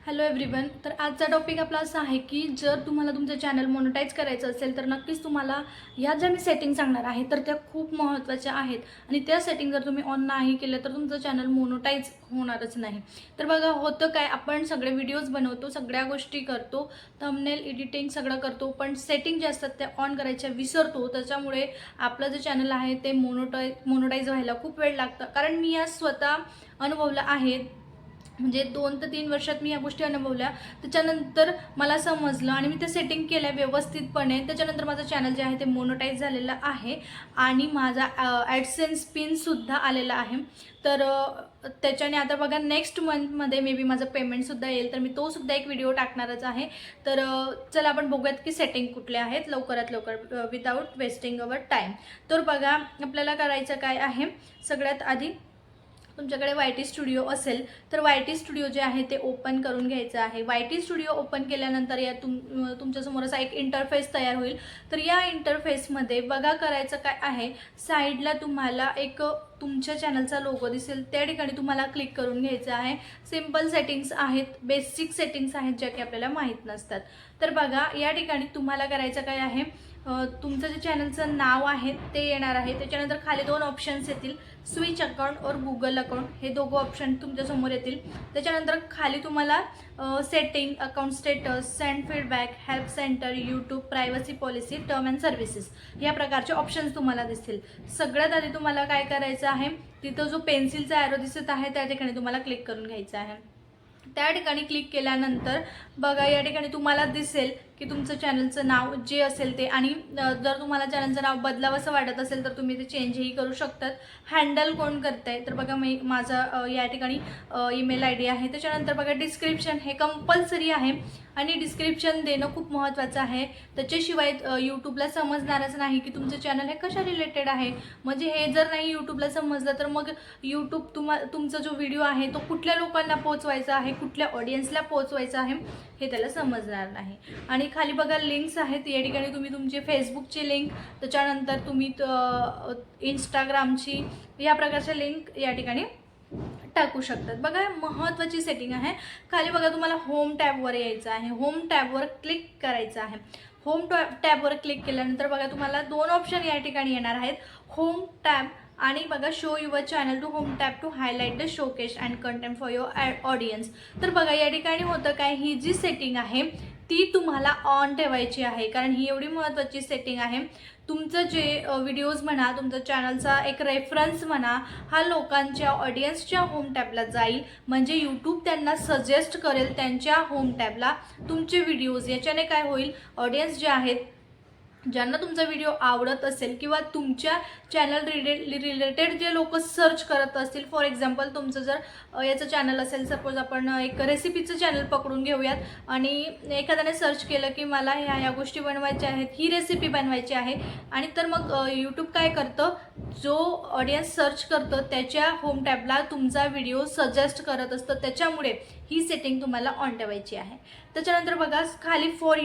Hello everyone. तर आजचा topic आपला असा आहे की जर तुम्हाला तुमचं चॅनल मोनेटाईज करायचं असेल तर नक्कीच तुम्हाला ह्या ज्या मी सेटिंग सांगणार आहे तर त्या खूप महत्त्वाच्या आहेत आणि त्या सेटिंग जर तुम्ही ऑन नाही केल्या तर तुमचं चॅनल मोनेटाईज होणारच नाही. तर बघा होतं काय, आपण सगळे व्हिडिओज बनवतो, सगळ्या गोष्टी करतो, थंबनेल एडिटिंग सगळं करतो, पण सेटिंग जे असतात त्या ऑन करायच्या विसरतो. त्याच्यामुळे आपलं जे चॅनल आहे ते मोनेटाईज व्हायला खूप वेळ लागतं. कारण मी या स्वतः अनुभवलं आहे. म्हणजे 2 ते 3 वर्षात मी या गोष्टी अनुभवल्या. त्याच्यानंतर मला समजलं आणि मी ते सेटिंग केल्या व्यवस्थितपणे. त्याच्यानंतर माझं चॅनल जे आहे ते मोनेटाईज झालेलं आहे आणि माझा ॲडसेन्स पिनसुद्धा आलेला आहे. तर त्याच्याने आता बघा नेक्स्ट मंथमध्ये मे बी माझं पेमेंटसुद्धा येईल, तर मी तोसुद्धा एक व्हिडिओ टाकणारच आहे. तर चला आपण बघूयात की सेटिंग कुठल्या आहेत लवकरात लवकर विदाऊट वेस्टिंग अवर टाईम. तर बघा आपल्याला करायचं काय आहे, सगळ्यात आधी तुमच्याकडे YT स्टुडिओ असेल तर YT स्टुडिओ जे आहे ते ओपन करून घ्यायचं आहे. YT स्टुडिओ ओपन केल्यानंतर या तुमच्यासमोर असा एक इंटरफेस तयार होईल. तर या इंटरफेसमध्ये बघा करायचं काय आहे, साईडला तुम्हाला एक तुमच्या चॅनलचा लोगो दिसेल, त्या ठिकाणी तुम्हाला क्लिक करून घ्यायचं आहे. सिम्पल सेटिंग्स आहेत, बेसिक सेटिंग्स आहेत ज्या की आपल्याला माहीत नसतात. तर बघा या ठिकाणी तुम्हाला करायचं काय आहे, तुमचं जे चॅनलचं नाव आहे ते येणार आहे. त्याच्यानंतर खाली 2 ऑप्शन्स येतील, स्विच अकाउंट और गुगल अकाउंट, हे दोघं ऑप्शन तुमच्यासमोर येतील. त्याच्यानंतर खाली तुम्हाला setting, account status, send feedback, help centre, YouTube, privacy policy, term and services या प्रकारचे ऑप्शन्स तुम्हाला दिसतील. सगळ्यात आधी तुम्हाला काय करायचं आहे, तिथं जो पेन्सिलचा ॲरो दिसत आहे त्या ठिकाणी तुम्हाला क्लिक करून घ्यायचं आहे. त्या ठिकाणी क्लिक केल्यानंतर बघा या ठिकाणी तुम्हाला दिसेल की तुमचं चॅनलचं नाव जे असेल ते, आणि जर तुम्हाला चॅनलचं नाव बदलावंसं वाटत असेल तर तुम्ही ते चेंजही करू शकतात. हँडल कोण करत आहे तर बघा माझा या ठिकाणी ईमेल ID आहे. त्याच्यानंतर बघा डिस्क्रिप्शन हे कंपल्सरी आहे आणि डिस्क्रिप्शन देणं खूप महत्त्वाचं आहे. त्याच्याशिवाय यूट्यूबला समजणारच नाही की तुमचं चॅनल हे कशा रिलेटेड आहे. म्हणजे हे जर नाही यूट्यूबला समजलं तर मग यूट्यूब तुमचा जो व्हिडिओ आहे तो कुठल्या लोकांना पोहोचवायचा आहे, कुठल्या ऑडियन्सला पोहोचवायचा आहे हे त्याला समजणार नाही. आणि खाली बघा लिंक्स आहेत, या ठिकाणी तुम्ही तुमची फेसबुकची लिंक, त्याच्यानंतर तुम्ही इंस्टाग्रामची, या प्रकारच्या लिंक या ठिकाणी टाकू शकतात. बघा महत्त्वाची सेटिंग आहे. खाली बघा तुम्हाला होम टॅबवर यायचं आहे, होम टॅबवर क्लिक करायचं आहे. होम टॅबवर क्लिक केल्यानंतर बघा तुम्हाला 2 ऑप्शन या ठिकाणी येणार आहेत, होम टॅब आणि बघा show your channel to home tab to highlight the showcase and content for your audience. तर बघा या ठिकाणी होतं काय, ही जी सेटिंग आहे ती तुम्हाला ऑन ठेवायची आहे, कारण ही एवढी महत्त्वाची सेटिंग आहे. तुमचं जे व्हिडिओज म्हणा, तुमचं चॅनलचा एक रेफरन्स म्हणा, हा लोकांच्या ऑडियन्सच्या होम टॅबला जाईल. म्हणजे यूट्यूब त्यांना सजेस्ट करेल त्यांच्या होम टॅबला तुमचे व्हिडिओज. याच्याने काय होईल, ऑडियन्स जे आहेत ज्यांना तुमचा व्हिडिओ आवडत असेल किंवा तुमच्या चॅनल रिलेटेड जे लोक सर्च करत असतील, फॉर एक्झाम्पल तुमचं जर याचं चॅनल असेल, सपोज आपण एक रेसिपीचं चॅनल पकडून घेऊयात आणि एखाद्याने सर्च केलं की मला ह्या गोष्टी बनवायच्या आहेत, ही रेसिपी बनवायची आहे, आणि तर मग यूट्यूब काय करतं, जो ऑडियन्स सर्च करतं त्याच्या होम टॅबला तुमचा व्हिडिओ सजेस्ट करत असतं. त्याच्यामुळे ही सेटिंग तुम्हाला ऑन ठेवायची आहे. त्याच्यानंतर बघा खाली फॉर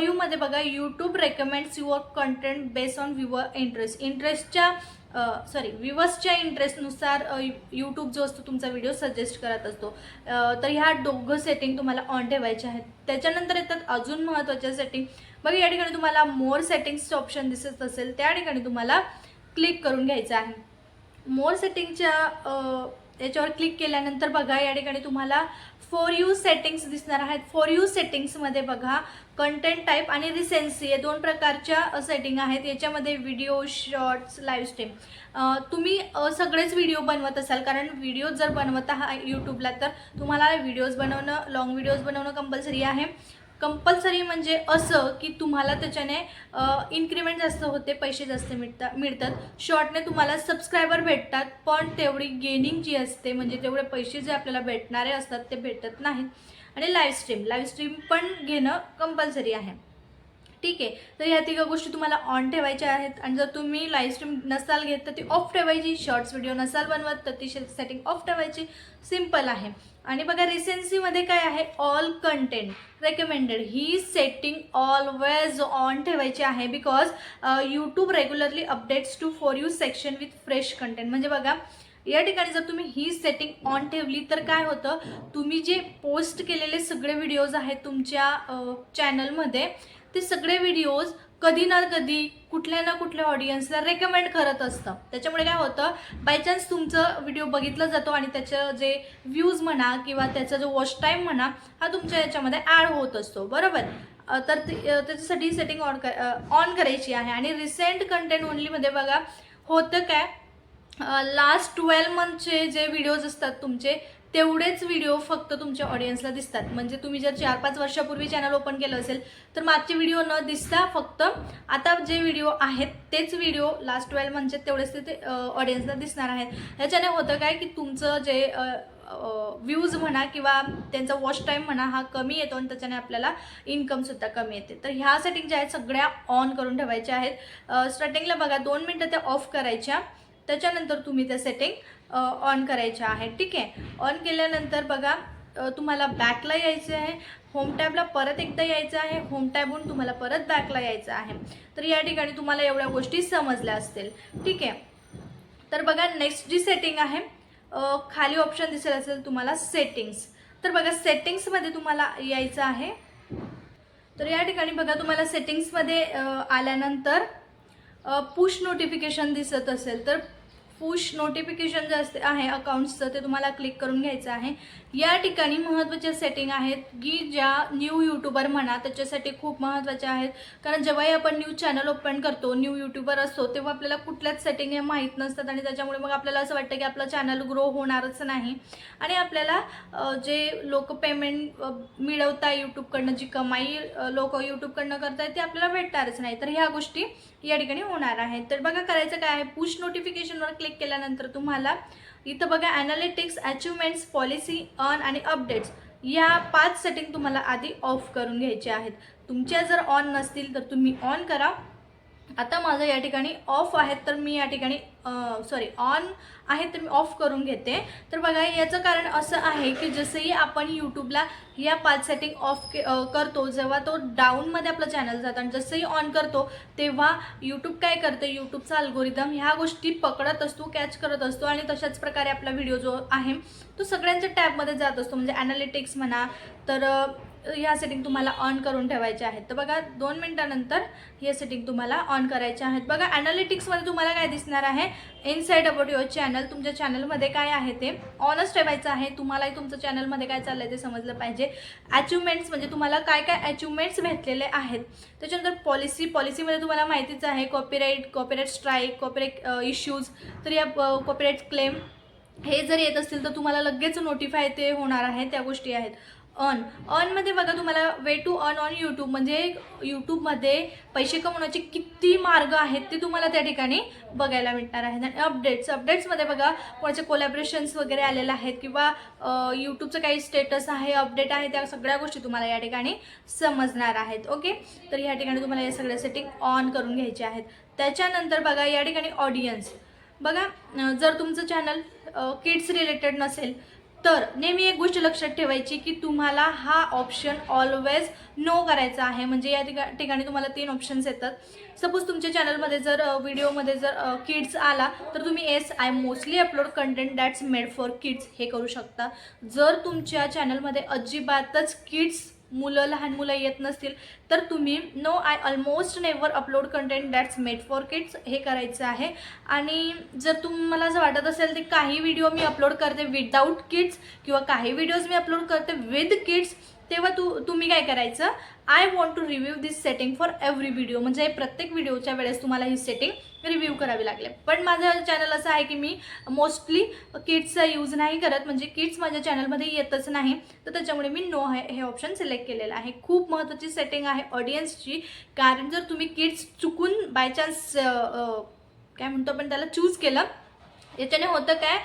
यूमध्ये बघा YouTube recommends your content based on व्ह्युअर्सच्या इंटरेस्टनुसार यूट्यूब जो असतो तुमचा व्हिडिओ सजेस्ट करत असतो. तर ह्या दोघं सेटिंग तुम्हाला ऑन ठेवायचे आहेत. त्याच्यानंतर येतात अजून महत्त्वाच्या सेटिंग. बघा या ठिकाणी तुम्हाला मोर सेटिंग्सचं ऑप्शन दिसत असेल, त्या ठिकाणी तुम्हाला क्लिक करून घ्यायचं आहे. मोर सेटिंगच्या याच्यावर क्लिक केल्यानंतर बघा या ठिकाणी तुम्हाला फॉर यू सेटिंग्स दिसणार आहेत. फॉर यू सेटिंग्समध्ये बघा कंटेंट टाईप आणि रिसेन्सी या 2 प्रकारच्या सेटिंग आहेत. याच्यामध्ये व्हिडिओ, शॉर्ट्स, लाईव्ह स्ट्रीम, तुम्ही सगळेच व्हिडिओ बनवत असाल, कारण व्हिडिओ जर बनवत आहात यूट्यूबला तर तुम्हाला व्हिडिओज बनवणं, लॉंग व्हिडिओज बनवणं कंपल्सरी आहे. कंपल्सरी म्हणजे असं की तुम्हाला त्याच्याने इन्क्रिमेंट जास्त होते, पैसे जास्त मिळतात. शॉर्टने तुम्हाला सबस्क्रायबर भेटतात, पण तेवढी गेनिंग जी असते म्हणजे तेवढे पैसे जे आपल्याला भेटणारे असतात ते भेटत नाहीत. आणि लाईव्ह स्ट्रीम पण घेणं कंपल्सरी आहे. ठीक आहे, तर ह्या 3 गोष्टी तुम्हाला ऑन ठेवायच्या आहेत. आणि जर तुम्ही लाईव्ह स्ट्रीम नसाल घेत तर ती ऑफ ठेवायची. शॉर्ट्स व्हिडिओ नसाल बनवत तर ती सेटिंग ऑफ ठेवायची. सिम्पल आहे. आणि बघा रिसेन्सीमध्ये काय आहे, ऑल कंटेंट रेकमेंडेड, ही सेटिंग ऑलवेज ऑन ठेवायची आहे. Because YouTube regularly updates to for you section with fresh content. म्हणजे बघा या ठिकाणी जर तुम्ही ही सेटिंग ऑन ठेवली तर काय होतं, तुम्ही जे पोस्ट केलेले सगळे व्हिडिओज आहेत तुमच्या चॅनलमध्ये, ते सगळे व्हिडिओज कधी ना कधी कुठल्या ना कुठल्या ऑडियन्सला रेकमेंड करत असतं. त्याच्यामुळे काय होतं, बाय चान्स तुमचं व्हिडिओ बघितला जातो आणि त्याचं जे व्ह्यूज म्हणा किंवा त्याचा जो वॉच टाईम म्हणा हा तुमच्या याच्यामध्ये ॲड होत असतो, बरोबर. तर त्याच्यासाठी सेटिंग ऑन करायची आहे. आणि रिसेंट कंटेंट ओनलीमध्ये बघा होतं काय, लास्ट 12 मंथचे जे व्हिडिओज असतात तुमचे, तेवढेच व्हिडिओ फक्त तुमच्या ऑडियन्सला दिसतात. म्हणजे तुम्ही जर 4-5 वर्षापूर्वी चॅनल ओपन केलं असेल तर मागचे व्हिडिओ न दिसता फक्त आता जे व्हिडिओ आहेत तेच व्हिडिओ लास्ट 12 मंथचे तेवढेच ते ऑडियन्सला दिसणार आहेत. ह्याच्याने होतं काय की तुमचं जे व्ह्यूज म्हणा किंवा त्यांचा वॉच टाईम म्हणा हा कमी येतो आणि त्याच्याने आपल्याला इन्कमसुद्धा कमी येते. तर ह्या सेटिंग ज्या आहेत सगळ्या ऑन करून ठेवायच्या आहेत. स्टार्टिंगला बघा 2 मिनटं त्या ऑफ करायच्या, त्याच्यानंतर तुम्ही त्या सेटिंग ऑन करायच्या आहेत. ठीक आहे. ऑन केल्यानंतर बघा तुम्हाला बॅकला यायचं आहे, होम टॅबला परत एकदा यायचं आहे, होम टॅबहून तुम्हाला परत बॅकला यायचं आहे. तर या ठिकाणी तुम्हाला एवढ्या गोष्टी समजल्या असतील. ठीक आहे. तर बघा नेक्स्ट जी सेटिंग आहे, खाली ऑप्शन दिसेल असेल तुम्हाला सेटिंग्स. तर बघा सेटिंग्समध्ये तुम्हाला यायचं आहे. तर या ठिकाणी बघा तुम्हाला सेटिंग्समध्ये आल्यानंतर पुश नोटिफिकेशन दिसत असेल तर पुश नोटिफिकेशन जे असते आहे अकाउंट्सचं ते तुम्हाला क्लिक करून घ्यायचं आहे. या ठिकाणी महत्त्वाच्या सेटिंग आहेत की ज्या न्यू यूट्यूबर म्हणा त्याच्यासाठी खूप महत्त्वाच्या आहेत. कारण जेव्हाही आपण न्यू चॅनल ओपन करतो, न्यू यूट्यूबर असतो, तेव्हा आपल्याला कुठल्याच सेटिंग हे माहीत नसतात आणि त्याच्यामुळे मग आपल्याला असं वाटतं की आपलं चॅनल ग्रो होणारच नाही आणि आपल्याला जे लोक पेमेंट मिळवताय यूट्यूबकडनं, जी कमाई लोक यूट्यूबकडनं करतायत ते आपल्याला भेटणारच नाही. तर ह्या गोष्टी या ठिकाणी होणार आहेत. तर बघा करायचं काय आहे, पुश नोटिफिकेशनवर क्लिक केल्यानंतर तुम्हाला इथं बघा ॲनालिटिक्स, अचिव्हमेंट्स, पॉलिसी, ऑन आणि अपडेट्स या 5 सेटिंग तुम्हाला आधी ऑफ करून घ्यायच्या आहेत. तुमच्या जर ऑन नसतील तर तुम्ही ऑन करा. आता माझं या ठिकाणी ऑफ आहेत तर मी या ठिकाणी ऑन आहे तर मी ऑफ करून घेते. तर बघा याचं कारण असं आहे की जसंही आपण यूट्यूबला या 5 सेटिंग ऑफ करतो, जेव्हा तो डाऊनमध्ये आपलं चॅनल जातं आणि जसंही ऑन करतो तेव्हा यूट्यूब काय करते, यूट्यूबचा अल्गोरिदम ह्या गोष्टी पकडत असतो, कॅच करत असतो आणि तशाच प्रकारे आपला व्हिडिओ जो आहे तो सगळ्यांच्या टॅबमध्ये जात असतो. म्हणजे ॲनालिटिक्स म्हणा, तर ह्या सेटिंग तुम्हाला ऑन करून ठेवायच्या आहेत. तर बघा 2 मिनिटानंतर हे सेटिंग तुम्हाला ऑन करायचे आहेत. बघा ॲनालिटिक्समध्ये तुम्हाला काय दिसणार आहे, इनसाइड अबाउट युअर चॅनल, तुमच्या चॅनलमध्ये काय आहे ते ऑनच ठेवायचं आहे. तुम्हालाही तुमचं चॅनलमध्ये काय चाललं आहे ते समजलं पाहिजे. अचिव्हमेंट्स म्हणजे तुम्हाला काय काय अचिव्हमेंट्स भेटलेले आहेत. त्याच्यानंतर पॉलिसीमध्ये तुम्हाला माहितीच आहे कॉपीराईट स्ट्राईक, कॉपीराईट इश्यूज. तर या कॉपीराईट क्लेम हे जर येत असतील तर तुम्हाला लगेच नोटिफाय ते होणार आहे, त्या गोष्टी आहेत. ऑनमध्ये बघा तुम्हाला way to earn on YouTube, म्हणजे यूट्यूबमध्ये पैसे कमवण्याचे किती मार्ग आहेत ते तुम्हाला त्या ठिकाणी बघायला मिळणार आहेत. आणि अपडेट्समध्ये बघा कोणाचे कोलॅबरेशन्स वगैरे आलेले आहेत किंवा यूट्यूबचं काही स्टेटस आहे, अपडेट आहे, त्या सगळ्या गोष्टी तुम्हाला या ठिकाणी समजणार आहेत. ओके. तर या ठिकाणी तुम्हाला या सगळ्या सेटिंग ऑन करून घ्यायचे आहेत. त्याच्यानंतर बघा या ठिकाणी ऑडियन्स बघा, जर तुमचं चॅनल किड्स रिलेटेड नसेल तर नेहमी एक गोष्ट लक्षात ठेवायची की तुम्हाला हा ऑप्शन ऑलवेज नो करायचा आहे. म्हणजे या ठिकाणी तुम्हाला 3 ऑप्शन्स येतात. सपोज तुमच्या चॅनलमध्ये जर व्हिडिओमध्ये जर किड्स आला तर तुम्ही yes I mostly upload content that's made for kids हे करू शकता. जर तुमच्या चॅनलमध्ये अजिबातच किड्स लहान मुलं येत नसतील तर तुम्ही no I almost never upload content that's made for kids हे करायचं आहे. आणि जर तुम्हाला असं वाटत असेल की काही व्हिडिओ मी अपलोड करते विदाऊट किड्स किंवा काही व्हिडिओज मी अपलोड करते विथ किड्स, तेव्हा तुम्ही काय करायचं, I want to review this setting for every video, म्हणजे प्रत्येक व्हिडिओच्या वेळेस तुम्हाला ही सेटिंग रिव्ह्यू करावी लागले. पण माझं चॅनल असं आहे की मी मोस्टली किड्सचा यूज नाही करत, म्हणजे किड्स माझ्या चॅनलमध्ये येतच नाही, तर त्याच्यामुळे मी नो हे ऑप्शन सिलेक्ट केलेलं आहे. खूप महत्त्वाची सेटिंग आहे ऑडियन्सची, कारण जर तुम्ही किड्स चुकून बाय चान्स काय म्हणतो आपण त्याला चूज केलं, याच्याने होतं काय,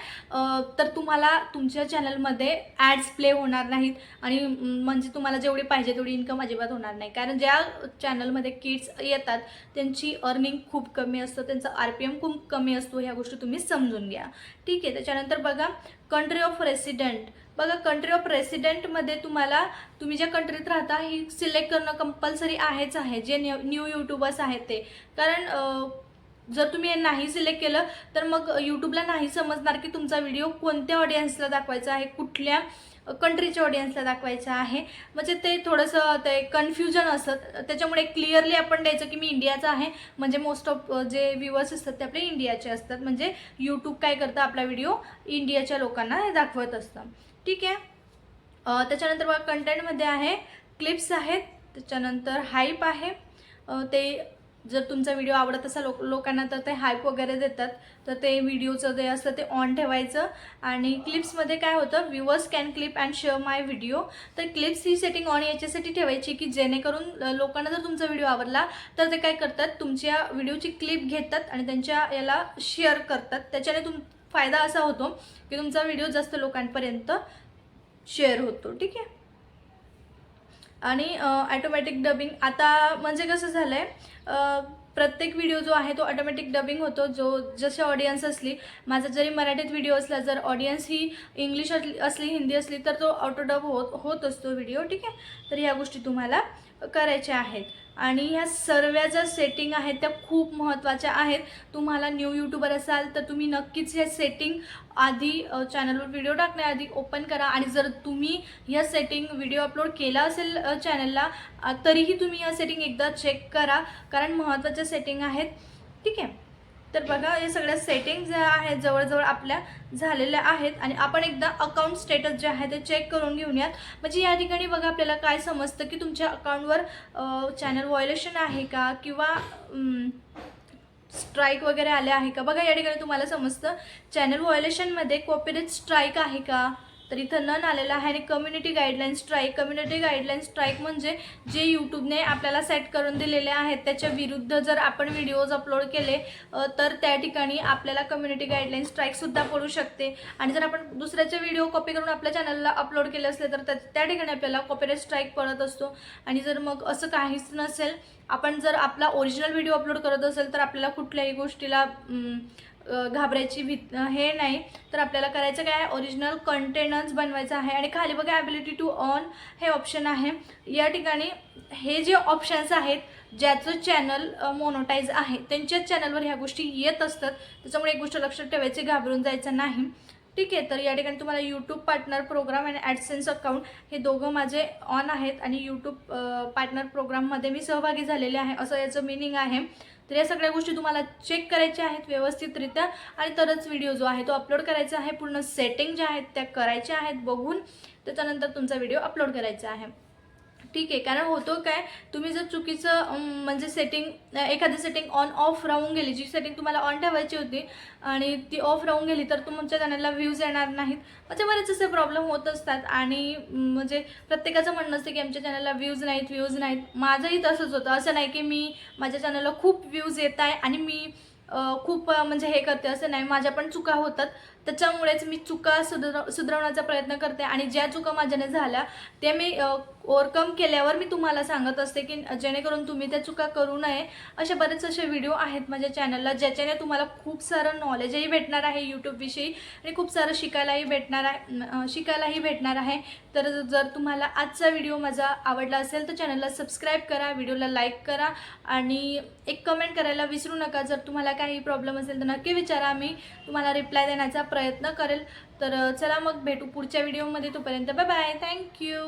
तर तुम्हाला तुमच्या चॅनलमध्ये ॲड्स प्ले होणार नाहीत आणि म्हणजे तुम्हाला जेवढी पाहिजे तेवढी इन्कम अजिबात होणार नाही. कारण ज्या चॅनलमध्ये किड्स येतात त्यांची अर्निंग खूप कमी असतं, त्यांचा RPM खूप कमी असतो. ह्या गोष्टी तुम्ही समजून घ्या. ठीक आहे. त्याच्यानंतर बघा कंट्री ऑफ रेसिडेंट. बघा कंट्री ऑफ रेसिडेंटमध्ये तुम्ही ज्या कंट्रीत राहता ही सिलेक्ट करणं कंपल्सरी आहेच आहे, जे न्यू यूट्यूबर्स आहेत ते. कारण जर तुम्ही हे नाही सिलेक्ट केलं तर मग यूट्यूबला नाही समजणार की तुमचा व्हिडिओ कोणत्या ऑडियन्सला दाखवायचा आहे, कुठल्या कंट्रीच्या ऑडियन्सला दाखवायचं आहे. म्हणजे ते थोडंसं ते कन्फ्युजन असतं. त्याच्यामुळे क्लिअरली आपण द्यायचं की मी इंडियाचा आहे, म्हणजे मोस्ट ऑफ जे व्ह्यूअर्स असतात ते आपले इंडियाचे असतात. म्हणजे यूट्यूब काय करतं, आपला व्हिडिओ इंडियाच्या लोकांना हे दाखवत असतं. ठीक आहे. त्याच्यानंतर बघा कंटेंटमध्ये आहे क्लिप्स आहेत, त्याच्यानंतर हाईप आहे. ते जर तुमचा व्हिडिओ आवडत असेल लोकांना तर ते हाईप वगैरे देतात, तर ते व्हिडिओचं जे असतं ते ऑन ठेवायचं. आणि क्लिप्समध्ये काय होतं, viewers can clip and share my video. तर क्लिप्स ही सेटिंग ऑन याच्यासाठी ठेवायची की जेणेकरून लोकांना जर तुमचा व्हिडिओ आवडला तर ते काय करतात, तुमच्या व्हिडिओची क्लिप घेतात आणि त्यांच्या याला शेअर करतात. त्याच्याने फायदा असा होतो की तुमचा व्हिडिओ जास्त लोकांपर्यंत शेअर होतो. ठीक आहे. आणि ॲटोमॅटिक डबिंग आता म्हणजे कसं झालं आहे, प्रत्येक व्हिडिओ जो आहे तो ऑटोमॅटिक डबिंग होतो. जशी ऑडियन्स असली, माझा जरी मराठीत व्हिडिओ असला, जर ऑडियन्स ही इंग्लिश असली, हिंदी असली, तर तो ऑटो डब होत असतो व्हिडिओ. ठीक आहे. तर ह्या गोष्टी तुम्हाला करायच्या आहेत. आणि ह्या सर्व ज्या सेटिंग आहेत त्या खूप महत्त्वाच्या आहेत. तुम्हाला न्यू यूट्यूबर असाल तर तुम्ही नक्कीच ह्या सेटिंग आधी चॅनलवर व्हिडिओ टाकण्याआधी ओपन करा. आणि जर तुम्ही ह्या सेटिंग व्हिडिओ अपलोड केला असेल चॅनलला, तरीही तुम्ही ह्या सेटिंग एकदा चेक करा, कारण महत्त्वाच्या सेटिंग आहेत. ठीक आहे. तर बघा, या सगळ्या सेटिंग ज्या आहेत जवळजवळ आपल्या झालेल्या आहेत. आणि आपण एकदा अकाउंट स्टेटस जे आहे ते चेक करून घेऊयात. म्हणजे या ठिकाणी बघा आपल्याला काय समजतं की तुमच्या अकाउंटवर चॅनल व्हायोलेशन आहे का, किंवा स्ट्राईक वगैरे आले आहे का. बघा या ठिकाणी तुम्हाला समजतं चॅनल व्हायोलेशनमध्ये कॉपीराइट स्ट्राईक आहे का, तर इथं नन आलेलं आहे. आणि कम्युनिटी गाईडलाईन स्ट्राईक म्हणजे जे यूट्यूबने आपल्याला सेट करून दिलेले आहेत त्याच्या विरुद्ध जर आपण व्हिडिओज अपलोड केले तर त्या ठिकाणी आपल्याला कम्युनिटी गाईडलाईन स्ट्राईकसुद्धा पडू शकते. आणि जर आपण दुसऱ्याचे व्हिडिओ कॉपी करून आपल्या चॅनलला अपलोड केले असले तर त्या ठिकाणी आपल्याला कॉपीराइट स्ट्राईक पडत असतो. आणि जर मग असं काहीच नसेल, आपण जर आपला ओरिजिनल व्हिडिओ अपलोड करत असेल तर आपल्याला कुठल्याही गोष्टीला घाबरायची हे नाही. तर आपल्याला करायचं काय आहे, ओरिजिनल कंटेंटच बनवायचं आहे. आणि खाली बघा ॲबिलिटी टू अर्न हे ऑप्शन आहे. या ठिकाणी हे जे ऑप्शन्स आहेत, ज्याचं चॅनल मोनोटाईज आहे त्यांच्याच चॅनलवर ह्या गोष्टी येत असतात. त्याच्यामुळे एक गोष्ट लक्षात ठेवायची, घाबरून जायचं नाही. ठीक आहे. तर या ठिकाणी तुम्हाला यूट्यूब पार्टनर प्रोग्राम आणि ॲडसेन्स अकाउंट हे दोघं माझे ऑन आहेत. आणि यूट्यूब पार्टनर प्रोग्राममध्ये मी सहभागी झालेले आहे असं याचं मिनिंग आहे. तर या सगळ्या गोष्टी तुम्हाला चेक करायच्या आहेत व्यवस्थितरित्या, आणि तरच व्हिडिओ जो आहे तो अपलोड करायचा आहे. पूर्ण सेटिंग ज्या आहेत त्या करायच्या आहेत बघून, त्याच्यानंतर तुमचा व्हिडिओ अपलोड करायचा आहे. ठीक आहे. कारण होतो काय, तुम्ही जर चुकीचं म्हणजे सेटिंग एखादी सेटिंग ऑन ऑफ राहून गेली, जी सेटिंग तुम्हाला ऑन ठेवायची होती आणि ती ऑफ राहून गेली तर तुमच्या चॅनलला व्ह्यूज येणार नाहीत. म्हणजे बरेच असे प्रॉब्लेम होत असतात. आणि म्हणजे प्रत्येकाचं म्हणणं असतं की आमच्या चॅनलला व्ह्यूज नाहीत. माझंही तसंच होतं. असं नाही की मी माझ्या चॅनलला खूप व्ह्यूज येत आहे आणि मी खूप म्हणजे हे करते, असं नाही. माझ्या पण चुका होतात. त्याच्यामुळेच मी चुका सुधारवण्याचा प्रयत्न करते. आणि ज्या चुका माझ्याने झाल्या ते मी ओव्हरकम केल्यावर मी तुम्हाला सांगत असते की जेणेकरून तुम्ही त्या चुका करू नये. बरेच असे व्हिडिओ आहेत माझ्या चॅनलला ज्याच्याने तुम्हाला खूप सारं नॉलेजही भेटणार आहे यूट्यूबविषयी, आणि खूप सारं शिकायलाही भेटणार आहे. तर जर तुम्हाला आजचा व्हिडिओ माझा आवडला असेल तर चॅनलला सबस्क्राईब करा, व्हिडिओला लाईक करा, आणि एक कमेंट करायला विसरू नका. जर तुम्हाला काही प्रॉब्लेम असेल तर नक्की विचारा, मी तुम्हाला रिप्लाय देण्याचा प्रयत्न करेल. तर चला मग भेटू पुढच्या व्हिडिओमध्ये. तोपर्यंत बाय बाय. थँक्यू.